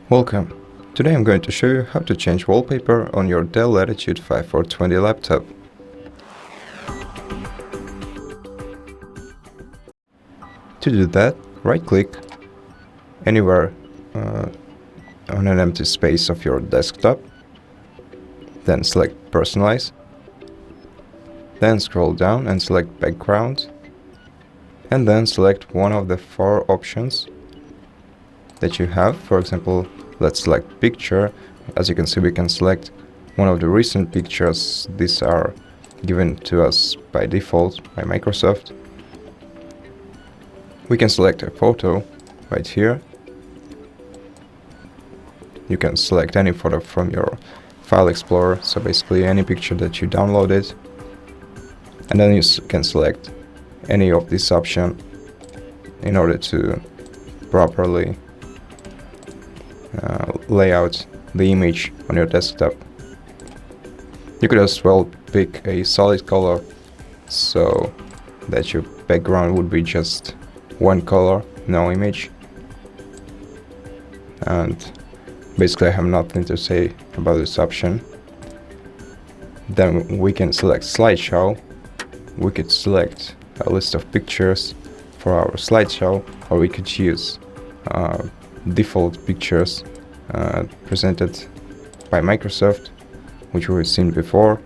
Welcome. Today I'm going to show you how to change wallpaper on your DELL Latitude 5420 laptop. To do that, right-click anywhere on an empty space of your desktop, then select Personalize, then scroll down and select Background, and then select one of the 4 options that you have. For example, let's select Picture. As you can see, we can select one of the recent pictures. These are given to us by default by Microsoft. We can select a photo right here. You can select any photo from your file explorer, so basically any picture that you downloaded, and then you can select any of these options in order to properly lay out the image on your desktop. You could as well pick a solid color so that your background would be just one color, no image. And basically I have nothing to say about this option. Then we can select Slideshow. We could select a list of pictures for our slideshow, or we could use default pictures presented by Microsoft, which we've seen before.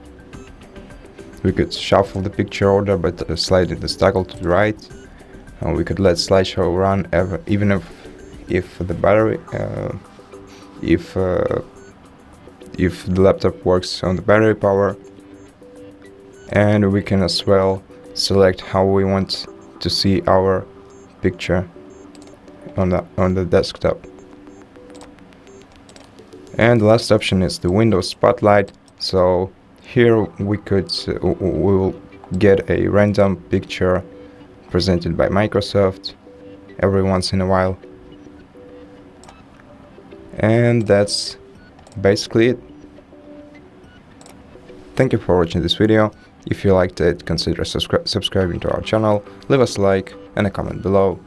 We could shuffle the picture order by sliding the toggle to the right, and we could let slideshow run even if the battery if the laptop works on the battery power. And we can as well select how we want to see our picture on the desktop. And the last option is the Windows Spotlight. So here we will get a random picture presented by Microsoft every once in a while. And that's basically it. Thank you for watching this video. If you liked it, consider subscribing to our channel, leave us a like and a comment below.